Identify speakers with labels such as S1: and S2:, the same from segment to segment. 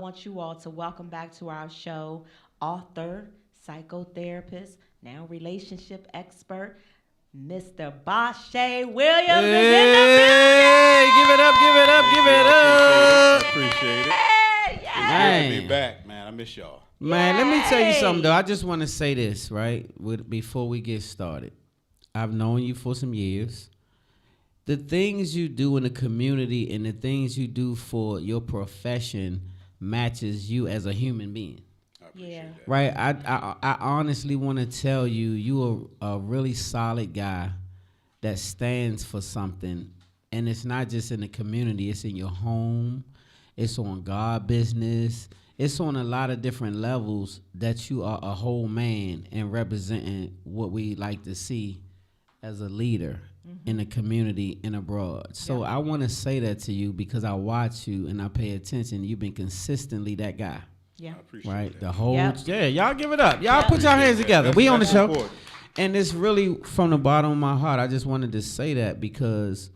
S1: I want you all to welcome back to our show author, psychotherapist, now relationship expert, Mr. Bashea Williams is in the
S2: Hey, give it up, give it up, give it
S3: I
S2: up.
S3: appreciate it.
S1: building.
S3: It's good to be
S2: Man,
S3: back, man. I miss y'all.
S2: man, let me tell you something though.
S1: Yay.
S2: I just want to say this, right? Before we get started. I've known you for some years. The things you do in the community and the things you do for your profession matches you as a human being.
S3: I appreciate
S1: Yeah.
S3: that.
S2: Right? I honestly want to tell you, you are a really solid guy that stands for something. And it's not just in the community, it's in your home, it's on God business, it's on a lot of different levels that you are a whole man and representing what we like to see as a leader in the community and abroad. So I want to say that to you because I watch you and I pay attention. You've been consistently that guy.
S1: Yeah.
S3: I appreciate
S2: Right,
S3: that.
S2: the whole
S1: Yep.
S2: yeah. Y'all give it up. Y'all
S1: Yep.
S2: put your hands
S3: Appreciate
S2: together.
S3: that.
S2: We on the
S3: That's
S2: show,
S3: important.
S2: and it's really from the bottom of my heart. I just wanted to say that because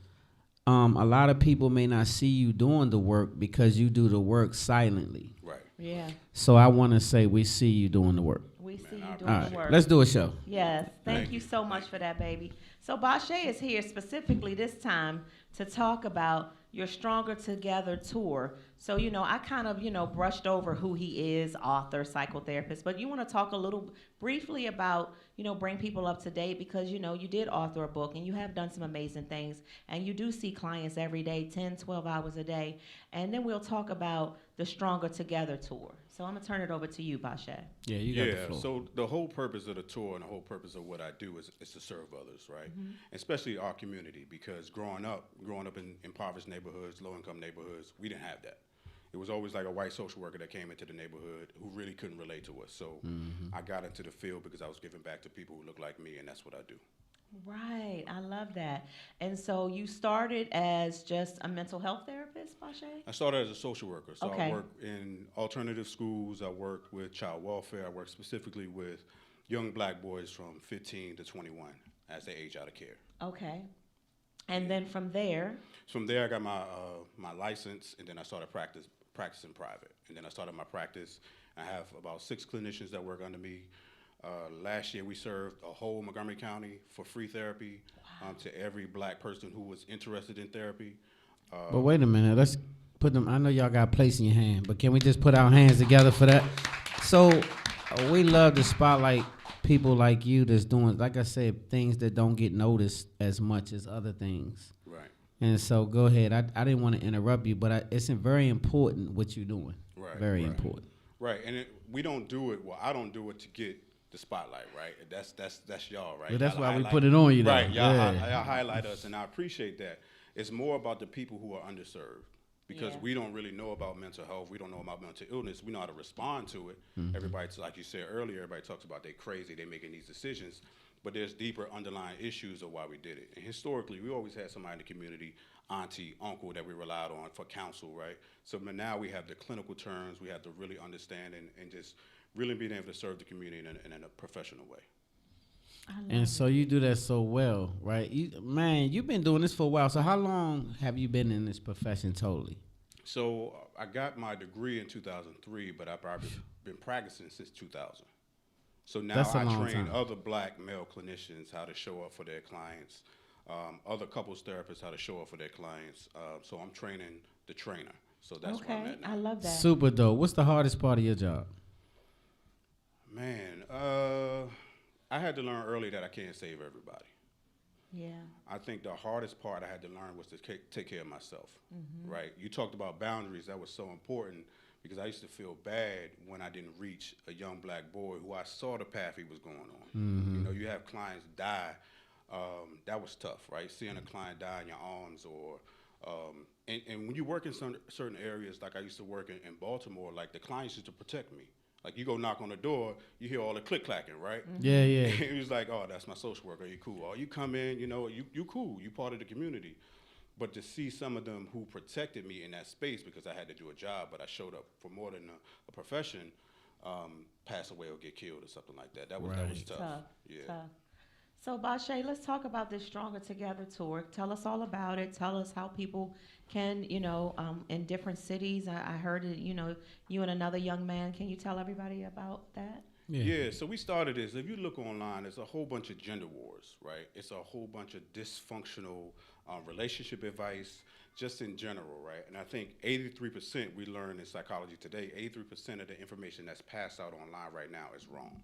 S2: a lot of people may not see you doing the work because you do the work silently.
S3: Right.
S1: Yeah.
S2: So I want to say we see you doing the work.
S1: We see you
S3: I
S1: doing
S2: All
S1: the
S2: right,
S1: work.
S2: let's do a show.
S1: Yes, thank
S3: Thank
S1: you
S3: you.
S1: so much for that, baby. So Bashea is here specifically this time to talk about your Stronger Together tour. So, I kind of, brushed over who he is, author, psychotherapist, but you want to talk a little briefly about, bring people up to date because, you did author a book and you have done some amazing things and you do see clients every day, 10, 12 hours a day. And then we'll talk about the Stronger Together tour. So I'm going to turn it over to you, Bashea.
S2: Yeah, you got the
S3: Yeah.
S2: floor.
S3: So the whole purpose of the tour and the whole purpose of what I do is to serve others, right? Especially our community, because growing up in impoverished neighborhoods, low-income neighborhoods, we didn't have that. It was always like a white social worker that came into the neighborhood who really couldn't relate to us. So I got into the field because I was giving back to people who look like me, and that's what I do.
S1: Right, I love that. And so you started as just a mental health therapist, Bashea?
S3: I started as a social worker, so
S1: Okay.
S3: I work in alternative schools. I work with child welfare. I work specifically with young black boys from 15 to 21 as they age out of care.
S1: Okay. And then from there,
S3: From there, I got my license, and then I started practicing private. And then I started my practice. I have about 6 clinicians that work under me. Last year, we served a whole Montgomery County for free therapy to every black person who was interested in therapy.
S2: But wait a minute, let's put them. I know y'all got plates in your hand, but can we just put our hands together for that? So we love to spotlight people like you that's doing, like I said, things that don't get noticed as much as other things.
S3: Right,
S2: And so go ahead. I didn't want to interrupt you, but it's very important what you're doing.
S3: right.
S2: Very
S3: right.
S2: important.
S3: Right, and we don't do it. Well, I don't do it to get the spotlight, right? That's y'all, right?
S2: But that's
S3: Y'all
S2: why we
S3: highlight-
S2: put it on you, though.
S3: Right,
S2: Yeah.
S3: y'all highlight us, and I appreciate that. It's more about the people who are underserved because
S1: Yeah.
S3: we don't really know about mental health. We don't know about mental illness. We know how to respond to it. Everybody's like you said earlier. Everybody talks about they crazy, they making these decisions, but there's deeper underlying issues of why we did it. And historically, we always had somebody in the community, auntie, uncle, that we relied on for counsel, right? So but now we have the clinical terms. We have to really understand and just really being able to serve the community in a professional way.
S1: I love
S2: And so you do that so well, right? You've been doing this for a while. So how long have you been in this profession totally?
S3: So I got my degree in 2003, but I've probably been practicing since 2000. So now
S2: That's a
S3: I
S2: long
S3: train
S2: time.
S3: other black male clinicians how to show up for their clients, other couples therapists how to show up for their clients. So I'm training the trainer. So that's where I'm
S1: Okay,
S3: at now.
S1: I love that.
S2: Super dope. What's the hardest part of your job?
S3: Man, I had to learn early that I can't save everybody.
S1: Yeah.
S3: I think the hardest part I had to learn was to take care of myself, right? You talked about boundaries. That was so important because I used to feel bad when I didn't reach a young black boy who I saw the path he was going on. You know, you have clients die. That was tough, right? Seeing a client die in your arms or and when you work in some certain areas, like I used to work in Baltimore, like the clients used to protect me. Like you go knock on the door, you hear all the click clacking, right?
S2: Yeah, yeah.
S3: He was like, "Oh, that's my social worker. You cool? Oh, you come in, you cool. You part of the community." But to see some of them who protected me in that space because I had to do a job, but I showed up for more than a profession, pass away or get killed or something like that. That was
S2: Right.
S3: tough.
S1: Tough.
S3: Yeah.
S1: Tough. So, Bashea, let's talk about this Stronger Together tour. Tell us all about it. Tell us how people can, in different cities. I heard it, you and another young man. Can you tell everybody about that?
S3: Yeah, so we started this. If you look online, there's a whole bunch of gender wars, right? It's a whole bunch of dysfunctional relationship advice, just in general, right? And I think 83% we learn in psychology today, 83% of the information that's passed out online right now is wrong.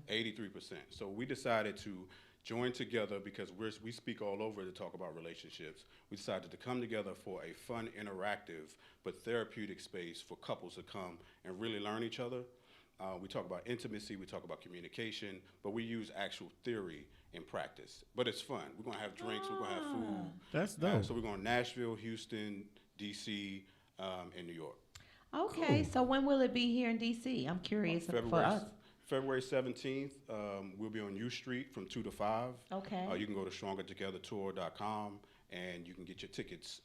S3: 83%. So we decided to join together because we speak all over to talk about relationships. We decided to come together for a fun, interactive, but therapeutic space for couples to come and really learn each other. We talk about intimacy, we talk about communication, but we use actual theory in practice. But it's fun. We're going to have drinks, we're going to have food.
S2: That's dope.
S3: So we're going to Nashville, Houston, D.C., and New York.
S1: Okay, so when will it be here in D.C.? I'm curious for us.
S3: February 17th, we'll be on U Street from 2 to 5.
S1: Okay.
S3: You can go to strongertogethertour.com and you can get your tickets.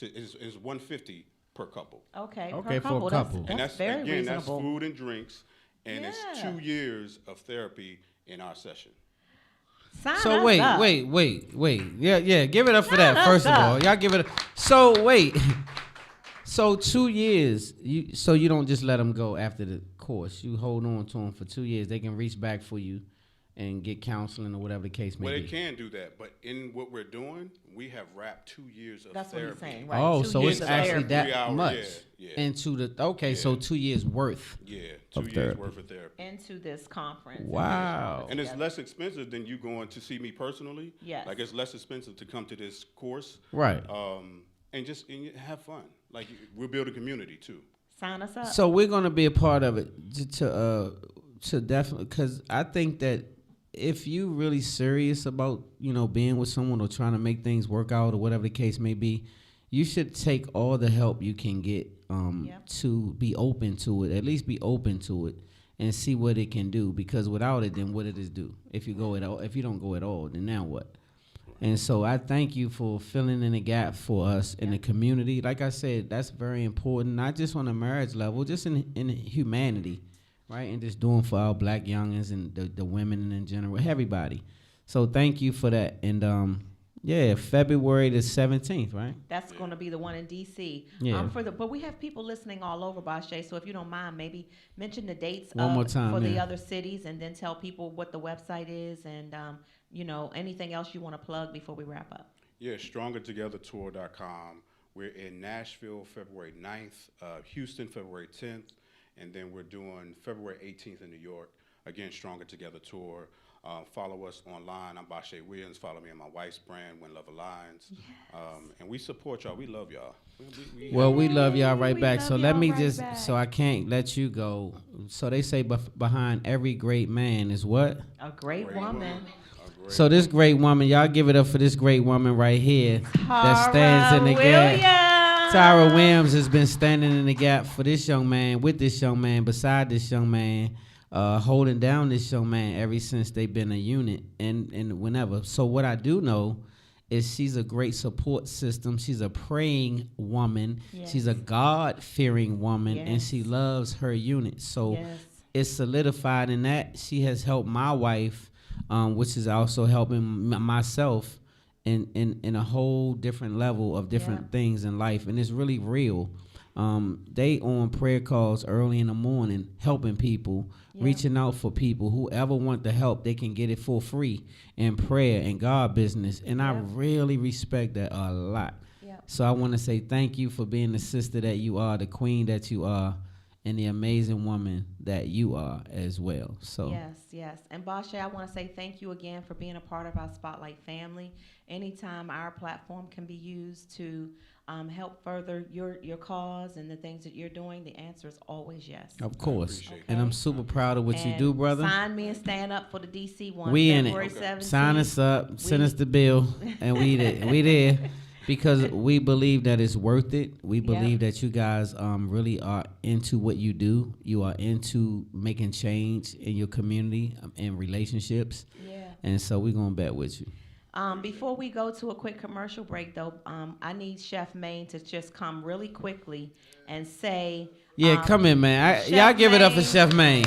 S3: It's $150 per couple.
S1: Okay,
S2: Okay,
S1: per
S2: for a couple.
S1: That's
S3: And that's
S1: very
S3: again,
S1: reasonable.
S3: that's food and drinks, and it's
S1: Yeah.
S3: 2 years of therapy in our session.
S1: Sign
S2: So
S1: us
S2: wait.
S1: up.
S2: Yeah, give it up for that.
S1: Sign
S2: First
S1: us
S2: of all,
S1: up.
S2: y'all give it. So wait. So 2 years. You don't just let them go after the course. You hold on to them for 2 years. They can reach back for you, and get counseling or whatever the case may
S3: Well,
S2: be.
S3: they can do that, but in what we're doing, we have wrapped 2 years of
S1: That's what
S3: therapy.
S1: he's saying, right?
S2: Oh,
S1: 2
S2: so
S1: years
S2: it's
S1: of
S2: actually
S1: therapy.
S2: that
S3: 3 hours,
S2: much
S3: yeah.
S2: into the. Okay, so
S3: Yeah.
S2: 2 years worth.
S3: Yeah, 2
S2: Of
S3: years
S2: therapy.
S3: worth of therapy.
S1: Into this conference.
S2: Wow.
S3: And it's less expensive than you going to see me personally.
S1: Yes.
S3: Like, it's less expensive to come to this course.
S2: Right.
S3: And have fun. Like, we'll build a community, too.
S1: Sign us up.
S2: So we're gonna be a part of it to definitely, because I think that if you really serious about being with someone or trying to make things work out or whatever the case may be, you should take all the help you can get to be open to it. At least be open to it and see what it can do. Because without it, then what did it do? If you don't go at all, then now what? And so I thank you for filling in the gap for us in the community. Like I said, that's very important, not just on a marriage level, just in humanity, right? And just doing for our black youngins and the women in general, everybody. So thank you for that. And February the 17th, right?
S1: That's going to be the one in D.C.
S2: Yeah.
S1: But we have people listening all over, Bashea. So if you don't mind, maybe mention the dates
S2: One more time,
S1: for the
S2: yeah.
S1: other cities, and then tell people what the website is, and anything else you want to plug before we wrap up.
S3: Yeah, strongertogethertour.com. We're in Nashville February 9th, Houston February 10th, and then we're doing February 18th in New York. Again, Stronger Together Tour. Follow us online. I'm Bashea Williams. Follow me on my wife's brand, When Love Aligns.
S1: Yes.
S3: And we support y'all. We love y'all.
S2: Well, we love y'all right
S1: We
S2: back.
S1: love
S2: So let
S1: y'all
S2: me
S1: right
S2: just,
S1: back.
S2: so I can't let you go. So they say behind every great man is what?
S1: A great woman.
S2: So this great woman, y'all give it up for this great woman right here that stands in the gap. Tyra Williams has been standing in the gap for this young man, with this young man, beside this young man, holding down this young man ever since they've been a unit and whenever. So what I do know is she's a great support system. She's a praying woman.
S1: Yes.
S2: She's a God-fearing woman, and
S1: Yes.
S2: she loves her unit. So
S1: Yes.
S2: it's solidified in that. She has helped my wife, which is also helping myself in a whole different level of different things in life, and it's really real. They on prayer calls early in the morning, helping people, reaching out for people. Whoever want the help, they can get it for free in prayer and God business, and I really respect that a lot. So I want to say thank you for being the sister that you are, the queen that you are, and the amazing woman that you are as well. So
S1: Yes. And Bashea, I want to say thank you again for being a part of our Spotlight family. Anytime our platform can be used to help further your cause and the things that you're doing, the answer is always yes.
S2: of course,
S3: appreciate
S2: and I'm super proud of what you
S1: And
S2: do, brother.
S1: Sign me and stand up for the DC one.
S2: We in
S1: February
S2: it.
S1: 17th.
S2: Sign us up, send us the bill, and we there. Because we believe that it's worth it. We believe that you guys really are into what you do. You are into making change in your community and relationships.
S1: Yeah.
S2: And so we're going to bet with you.
S1: Before we go to a quick commercial break, though, I need Chef Maine to just come really quickly and say...
S2: Yeah, come in, man.
S1: Chef
S2: Y'all give it up for
S1: Maine.
S2: Chef Maine.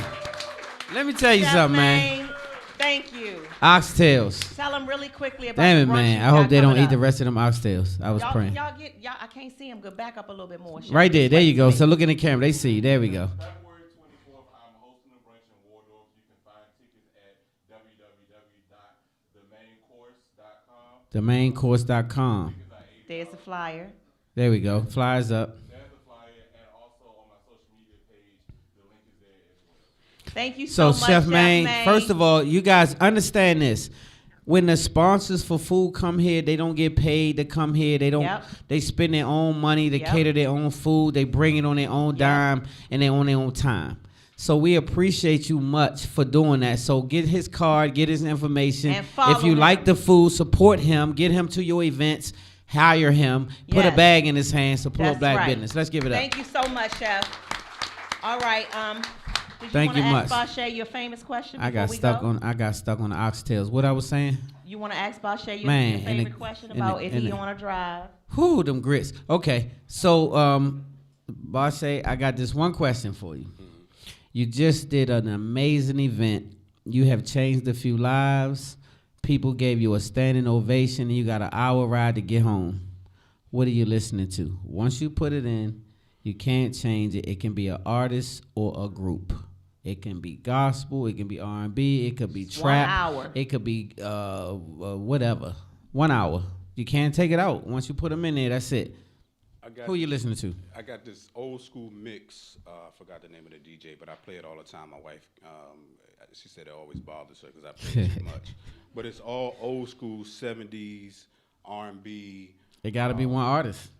S2: Let me tell you
S1: Chef
S2: something, man.
S1: Maine, Thank you.
S2: Oxtails.
S1: Tell them really quickly about
S2: Damn
S1: the
S2: it,
S1: brunch
S2: man.
S1: you
S2: I hope
S1: got
S2: they don't
S1: coming
S2: eat the
S1: up.
S2: rest of them oxtails. I was
S1: Y'all,
S2: praying.
S1: y'all, I can't see them. Go back up a little bit more. Chef.
S2: Right there.
S1: Just
S2: There
S1: wait
S2: you go.
S1: for
S2: So
S1: me.
S2: look in the camera. They see you. There we go.
S4: February 24th, I'm hosting a brunch in Waldorf. You can find tickets at www.themaincourse.com.
S2: Themaincourse.com.
S1: There's the flyer.
S2: There we go. Flyers up.
S4: There's the flyer, and also on my social media page, the link is there as well.
S1: Thank you
S2: So,
S1: so much,
S2: Chef Maine, first of all, you guys understand this. When the sponsors for food come here, they don't get paid to come here. They don't.
S1: Yep.
S2: They spend their own money to
S1: Yep.
S2: cater their own food. They bring it on their own dime and they on their own time. So we appreciate you much for doing that. So get his card, get his information.
S1: And follow
S2: if you
S1: him.
S2: like the food, support him. Get him to your events. Hire him. Put a
S1: Yes.
S2: bag in his hand. Support
S1: That's
S2: black
S1: right.
S2: business. Let's give it up.
S1: Thank you so much, Chef. All right. Did
S2: Thank you
S1: wanna
S2: much.
S1: ask Bashea your famous question?
S2: I got
S1: before we
S2: stuck
S1: go?
S2: on. I got stuck on the oxtails. What I was saying?
S1: You want to ask Bashea your,
S2: Man,
S1: your
S2: in
S1: favorite
S2: the-
S1: question
S2: in the-
S1: about if
S2: in
S1: he
S2: the-
S1: on a drive?
S2: Whew, them grits. Okay, so Bashea, I got this one question for you. You just did an amazing event. You have changed a few lives. People gave you a standing ovation, and you got an hour ride to get home. What are you listening to? Once you put it in, you can't change it. It can be an artist or a group. It can be gospel. It can be R&B. It could be trap.
S1: 1 hour.
S2: It could be whatever. 1 hour. You can't take it out. Once you put them in there, that's it. Who you listening to?
S3: I got this old school mix. I forgot the name of the DJ, but I play it all the time. My wife, she said it always bothers her because I play it too much. But it's all old school 70s R&B.
S2: It got to be one artist.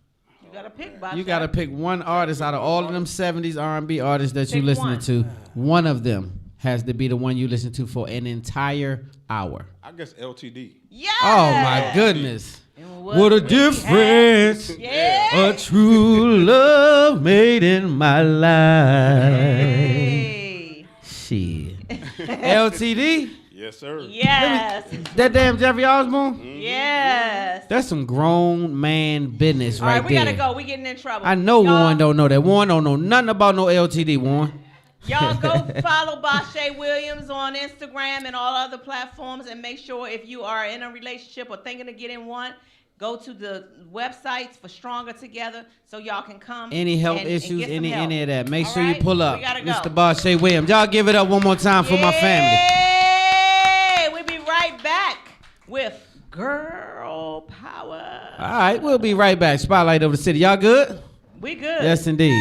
S1: You got to pick Bashea.
S2: You got to pick one artist out of all of them 70s R&B artists that you
S1: Pick
S2: listening
S1: one.
S2: to. One of them has to be the one you listen to for an entire hour.
S3: I guess LTD.
S1: Yes.
S2: Oh my goodness.
S1: And
S2: What a
S1: we had-
S2: difference
S1: Yeah.
S2: a true love made in my life.
S1: Hey.
S2: Shit. LTD?
S3: Yes, sir.
S1: Yes.
S2: That damn Jeffrey Osborne?
S1: Yes.
S2: That's some grown man business
S1: All
S2: right
S1: right, we
S2: there.
S1: gotta go. We getting in trouble.
S2: I know
S1: Y'all-
S2: Warren don't know that. Warren don't know nothing about no LTD, Warren.
S1: Y'all go follow Bashea Williams on Instagram and all other platforms, and make sure if you are in a relationship or thinking of getting one, go to the websites for Stronger Together so y'all can come.
S2: Any health
S1: and
S2: issues,
S1: get some help.
S2: any of that. Make
S1: All
S2: sure you
S1: right?
S2: pull up.
S1: We gotta go.
S2: Mr. Bashea Williams. Y'all give it up one more time for my family.
S1: Yay! We'll be right back with Girl Power.
S2: All right, we'll be right back. Spotlight over the city. Y'all good?
S1: We good.
S2: Yes, indeed.